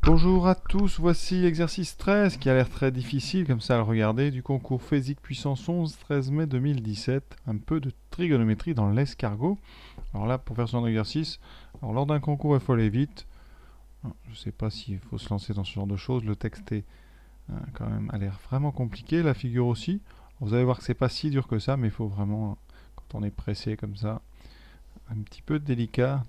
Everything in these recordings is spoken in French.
Bonjour à tous, voici l'exercice 13 qui a l'air très difficile comme ça à le regarder du concours physique puissance 11 13 mai 2017. Un peu de trigonométrie dans l'escargot. Alors là, pour faire ce genre d'exercice, lors d'un concours, il faut aller vite. Je ne sais pas s'il faut se lancer dans ce genre de choses. Le texte est quand même a l'air vraiment compliqué, la figure aussi. Vous allez voir que c'est pas si dur que ça, mais il faut vraiment, quand on est pressé comme ça, un petit peu délicat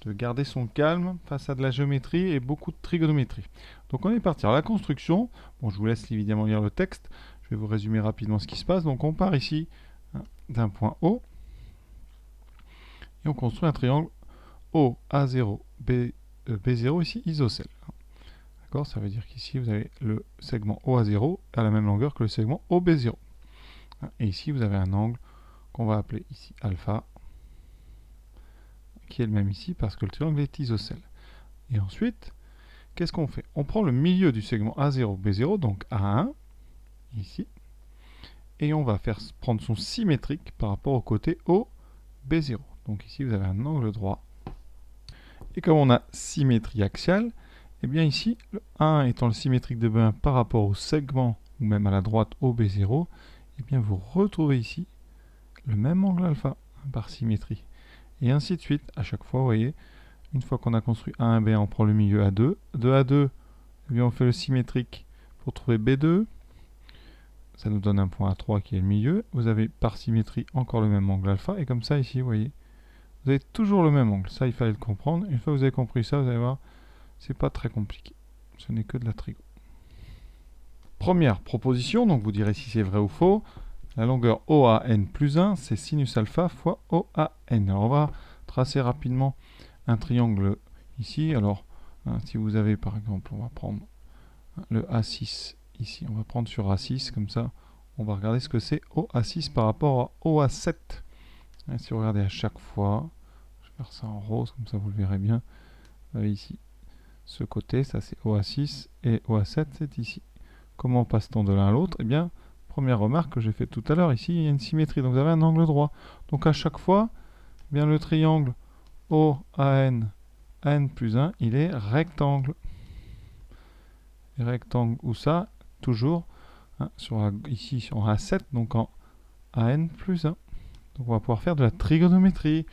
de garder son calme face à de la géométrie et beaucoup de trigonométrie. Donc on est parti. Alors la construction, bon, je vous laisse évidemment lire le texte, je vais vous résumer rapidement ce qui se passe. Donc on part ici d'un point O et on construit un triangle OA0 B0 ici isocèle. D'accord, ça veut dire qu'ici vous avez le segment OA0 à la même longueur que le segment OB0. Et ici vous avez un angle qu'on va appeler ici alpha, qui est le même ici parce que le triangle est isocèle. Et ensuite, qu'est-ce qu'on fait? On prend le milieu du segment A0, B0, donc A1, ici, et on va prendre son symétrique par rapport au côté O, B0. Donc ici, vous avez un angle droit. Et comme on a symétrie axiale, et bien ici, le A1 étant le symétrique de B1 par rapport au segment, ou même à la droite OB0, et bien vous retrouvez ici le même angle alpha par symétrie. Et ainsi de suite, à chaque fois, vous voyez, une fois qu'on a construit A1, B1, on prend le milieu A2. De A2, eh bien, on fait le symétrique pour trouver B2. Ça nous donne un point A3 qui est le milieu. Vous avez par symétrie encore le même angle alpha. Et comme ça, ici, vous voyez, vous avez toujours le même angle. Ça, il fallait le comprendre. Une fois que vous avez compris ça, vous allez voir, c'est pas très compliqué. Ce n'est que de la trigo. Première proposition, donc vous direz si c'est vrai ou faux. La longueur OAN plus 1, c'est sinus alpha fois OAN. Alors on va tracer rapidement un triangle ici. Alors, si vous avez par exemple, on va prendre le A6 ici. On va prendre sur A6, comme ça, on va regarder ce que c'est OA6 par rapport à OA7. Et si vous regardez à chaque fois, je vais faire ça en rose, comme ça vous le verrez bien. Vous avez ici ce côté, ça c'est OA6, et OA7 c'est ici. Comment passe-t-on de l'un à l'autre? Eh bien, première remarque que j'ai faite tout à l'heure, ici il y a une symétrie, donc vous avez un angle droit. Donc à chaque fois, eh bien, le triangle OAN AN plus 1, il est rectangle. Et rectangle où ça? Toujours ici sur A7, donc en AN plus 1. Donc on va pouvoir faire de la trigonométrie.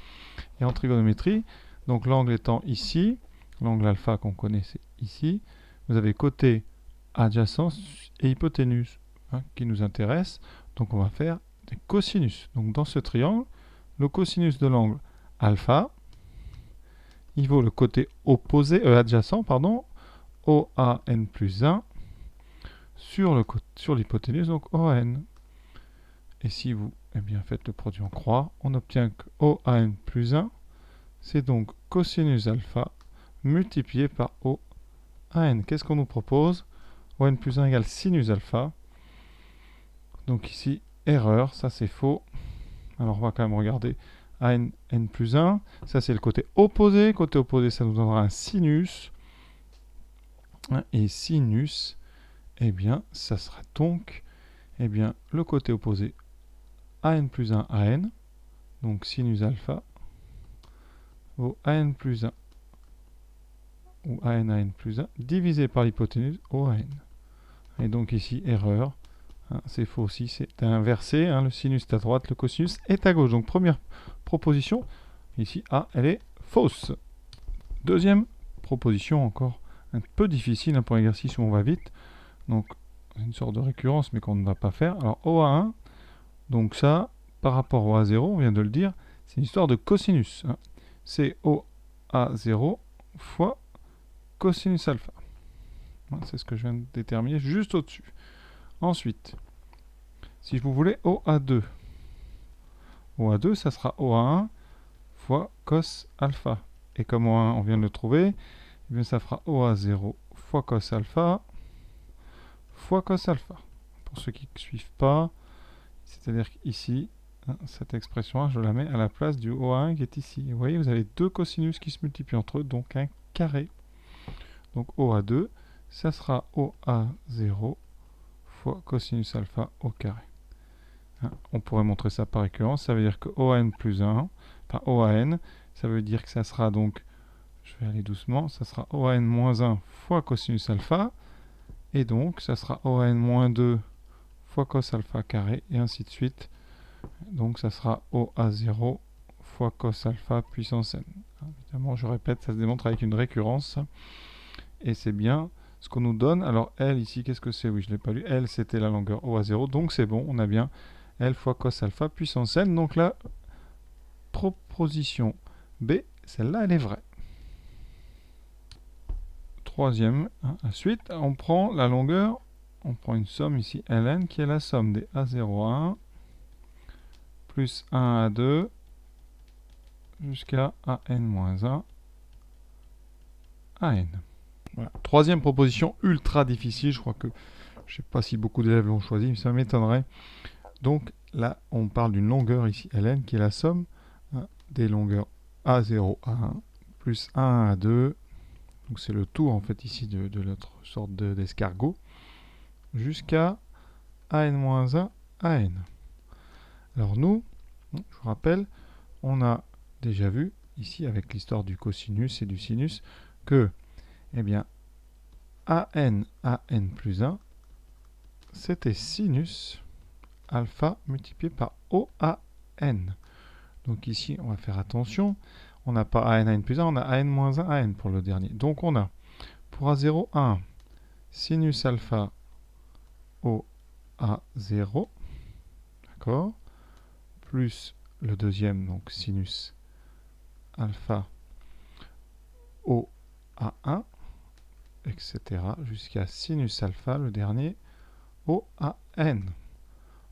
Et en trigonométrie, donc l'angle étant ici, l'angle alpha qu'on connaît c'est ici, vous avez côté adjacent et hypoténuse qui nous intéresse. Donc on va faire des cosinus. Donc dans ce triangle, le cosinus de l'angle alpha, il vaut le côté opposé, adjacent, pardon, OAN plus 1 sur l'hypoténuse, donc OAN. Et si vous faites le produit en croix, on obtient que OAN plus 1, c'est donc cosinus alpha multiplié par OAN. Qu'est-ce qu'on nous propose? OAN plus 1 égale sinus alpha. Donc ici, erreur, ça c'est faux. Alors on va quand même regarder AN plus 1. Ça c'est le côté opposé. Côté opposé, ça nous donnera un sinus. Et sinus, ça sera donc le côté opposé AN plus 1 AN. Donc sinus alpha vaut AN plus 1 ou AN plus 1 divisé par l'hypoténuse OAN. Et donc ici, erreur. C'est faux aussi, c'est inversé. Le sinus est à droite, le cosinus est à gauche. Donc première proposition, ici A, elle est fausse. Deuxième proposition, encore un peu difficile pour l'exercice où on va vite. Donc une sorte de récurrence, mais qu'on ne va pas faire. Alors OA1, donc ça, par rapport au A0, on vient de le dire, c'est une histoire de cosinus. C'est OA0 fois cosinus alpha. C'est ce que je viens de déterminer juste au-dessus. Ensuite, si vous voulez OA2, OA2, ça sera OA1 fois cos alpha. Et comme OA1, on vient de le trouver, ça fera OA0 fois cos alpha fois cos alpha. Pour ceux qui ne suivent pas, c'est-à-dire qu'ici, cette expression-là, je la mets à la place du OA1 qui est ici. Vous voyez, vous avez deux cosinus qui se multiplient entre eux, donc un carré. Donc OA2, ça sera OA0 fois cosinus alpha au carré. On pourrait montrer ça par récurrence. Ça veut dire que OAN plus 1, enfin OAN, ça veut dire que ça sera donc, je vais aller doucement, ça sera OAN-1 fois cosinus alpha, et donc ça sera OAN-2 fois cos alpha carré, et ainsi de suite. Donc ça sera OA0 fois cos alpha puissance n. Évidemment, je répète, ça se démontre avec une récurrence, et c'est bien ce qu'on nous donne. Alors L ici, qu'est-ce que c'est? Oui, je ne l'ai pas lu. L, c'était la longueur OA0, donc c'est bon, on a bien L fois cos alpha puissance n. Donc la proposition B, celle-là, elle est vraie. Troisième, la suite, on prend la longueur, on prend une somme ici, Ln, qui est la somme des A0 à 1 plus 1 à 2 jusqu'à AN-1 à N. Voilà. Troisième proposition ultra difficile, je crois que je ne sais pas si beaucoup d'élèves l'ont choisi, mais ça m'étonnerait. Donc là, on parle d'une longueur ici, Ln, qui est la somme des longueurs A0 à 1 plus 1 à 2. Donc c'est le tour en fait ici de notre sorte d'escargot jusqu'à AN-1 à N. Alors nous, je vous rappelle, on a déjà vu ici avec l'histoire du cosinus et du sinus que eh bien, AN plus 1, c'était sinus alpha multiplié par OAN. Donc ici, on va faire attention. On n'a pas AN plus 1, on a AN-1 à N pour le dernier. Donc on a pour A0, 1, sinus alpha OA0, d'accord, plus le deuxième, donc sinus alpha OA1, etc. jusqu'à sinus alpha, le dernier, OAN.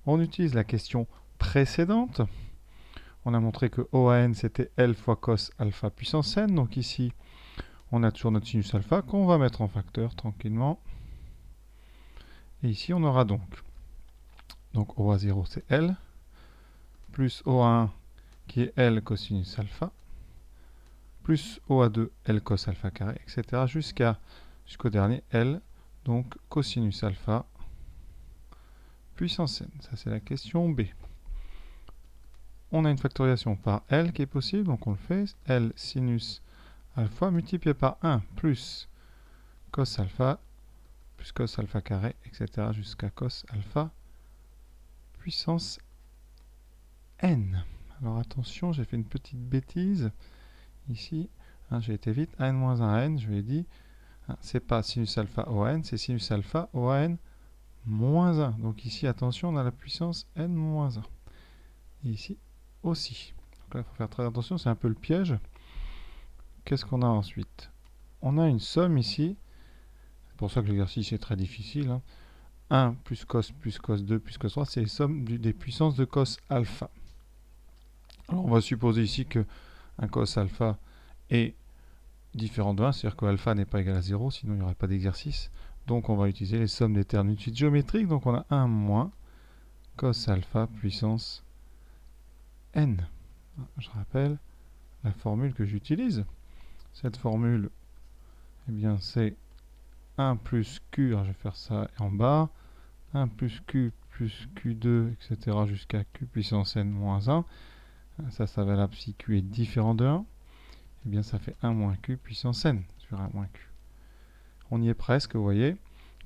On utilise la question précédente. On a montré que OAN, c'était L fois cos alpha puissance n. Donc ici, on a toujours notre sinus alpha qu'on va mettre en facteur tranquillement. Et ici, on aura donc OA0, c'est L, plus OA1, qui est L cosinus alpha, plus OA2, L cos alpha carré, etc. jusqu'au dernier L, donc cosinus alpha puissance n. Ça, c'est la question B. On a une factorisation par L qui est possible, donc on le fait. L sinus alpha multiplié par 1 plus cos alpha carré, etc. jusqu'à cos alpha puissance n. Alors attention, j'ai fait une petite bêtise. Ici, j'ai été vite. AN-1 à N, je lui ai dit, c'est pas sinus alpha ON, c'est sinus alpha ON moins 1. Donc ici, attention, on a la puissance n moins 1. Et ici aussi. Donc là, il faut faire très attention, c'est un peu le piège. Qu'est-ce qu'on a ensuite? On a une somme ici. C'est pour ça que l'exercice est très difficile. 1 plus cos 2 plus cos 3, c'est les sommes des puissances de cos alpha. Alors on va supposer ici que un cos alpha est différent de 1, c'est-à-dire que alpha n'est pas égal à 0, sinon il n'y aurait pas d'exercice. Donc on va utiliser les sommes des termes d'une suite géométrique. Donc on a 1 moins cos alpha puissance n. Je rappelle la formule que j'utilise. Cette formule, eh bien, c'est 1 plus Q, alors je vais faire ça en bas, 1 plus Q2, etc. jusqu'à Q puissance n moins 1. Ça est valable si Q est différent de 1. Eh bien, ça fait 1 moins Q puissance n sur 1 moins Q. On y est presque, vous voyez.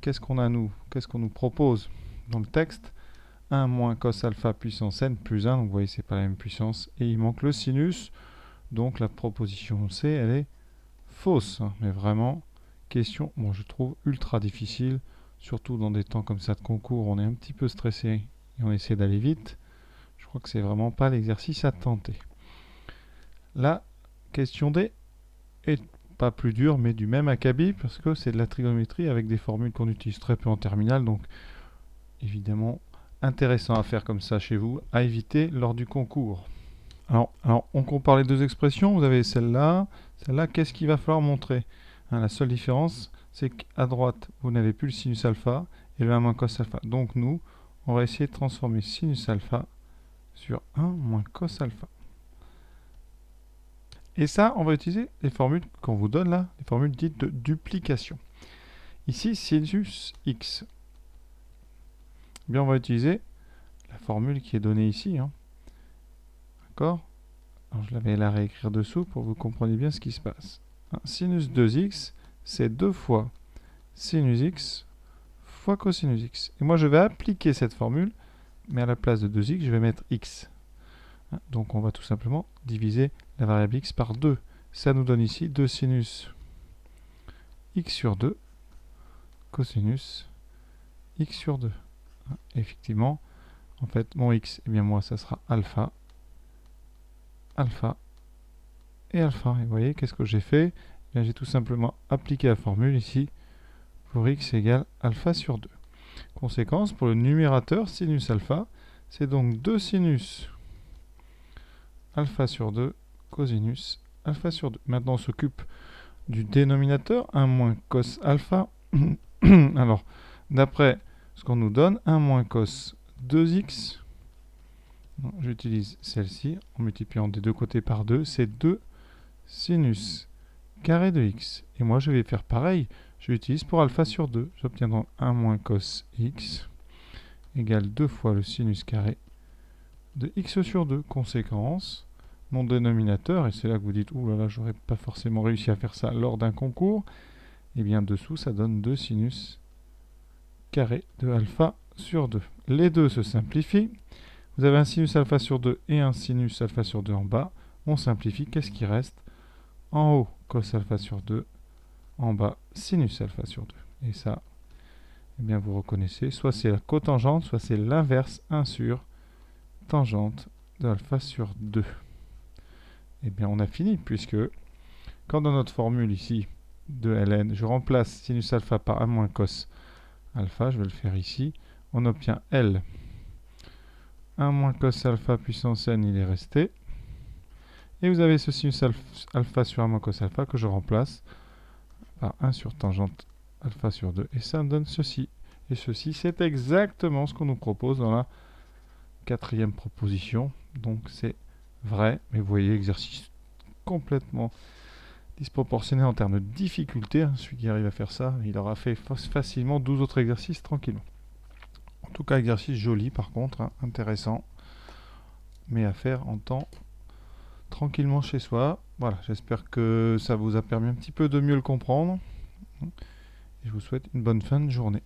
Qu'est-ce qu'on a nous? Qu'est-ce qu'on nous propose dans le texte? 1 moins cos alpha puissance n plus 1. Donc, vous voyez, c'est pas la même puissance. Et il manque le sinus. Donc, la proposition C, elle est fausse. Mais vraiment, question, je trouve ultra difficile. Surtout dans des temps comme ça de concours, on est un petit peu stressé et on essaie d'aller vite. Je crois que c'est vraiment pas l'exercice à tenter. La question D est pas plus dure, mais du même acabit, parce que c'est de la trigonométrie avec des formules qu'on utilise très peu en terminale, donc évidemment intéressant à faire comme ça chez vous, à éviter lors du concours. Alors on compare les deux expressions, vous avez celle-là, qu'est-ce qu'il va falloir montrer? La seule différence, c'est qu'à droite, vous n'avez plus le sinus alpha et le 1 moins cos alpha. Donc nous, on va essayer de transformer sinus alpha sur 1 moins cos alpha. Et ça, on va utiliser les formules qu'on vous donne là, les formules dites de duplication. Ici, sinus x. Bien, on va utiliser la formule qui est donnée ici. D'accord? Alors, je l'avais là à réécrire dessous pour que vous compreniez bien ce qui se passe. Sinus 2x, c'est 2 fois sinus x fois cosinus x. Et moi, je vais appliquer cette formule, mais à la place de 2x, je vais mettre x. Donc, on va tout simplement diviser la variable x par 2. Ça nous donne ici 2 sinus x sur 2 cosinus x sur 2. Effectivement, en fait, mon x, eh bien moi, ça sera alpha, alpha et alpha. Et vous voyez, qu'est-ce que j'ai fait? Eh j'ai tout simplement appliqué la formule ici pour x égale alpha sur 2. Conséquence, pour le numérateur, sinus alpha, c'est donc 2 sinus alpha sur 2 cosinus alpha sur 2. Maintenant, on s'occupe du dénominateur, 1 moins cos alpha. Alors, d'après ce qu'on nous donne, 1 moins cos 2x, j'utilise celle-ci, en multipliant des deux côtés par 2, c'est 2 sinus carré de x. Et moi, je vais faire pareil, je l'utilise pour alpha sur 2. J'obtiens donc 1 moins cos x égale 2 fois le sinus carré de x sur 2. Conséquence, mon dénominateur, et c'est là que vous dites, ouh là là, j'aurais pas forcément réussi à faire ça lors d'un concours, et bien dessous, ça donne 2 sinus carré de alpha sur 2. Les deux se simplifient. Vous avez un sinus alpha sur 2 et un sinus alpha sur 2 en bas. On simplifie. Qu'est-ce qui reste? En haut, cos alpha sur 2. En bas, sinus alpha sur 2. Et ça, eh bien vous reconnaissez, soit c'est la cotangente, soit c'est l'inverse, 1 sur tangente de alpha sur 2. Eh bien on a fini, puisque quand dans notre formule ici de ln, je remplace sinus alpha par 1 moins cos alpha, je vais le faire ici, on obtient L. 1 moins cos alpha puissance n, il est resté. Et vous avez ce sinus alpha sur 1 moins cos alpha que je remplace par 1 sur tangente alpha sur 2. Et ça me donne ceci. Et ceci, c'est exactement ce qu'on nous propose dans la 4e proposition. Donc c'est vrai, mais vous voyez, exercice complètement disproportionné en termes de difficulté. Celui qui arrive à faire ça, il aura fait facilement 12 autres exercices tranquillement. En tout cas, exercice joli par contre, intéressant, mais à faire en temps tranquillement chez soi. Voilà, j'espère que ça vous a permis un petit peu de mieux le comprendre. Et je vous souhaite une bonne fin de journée.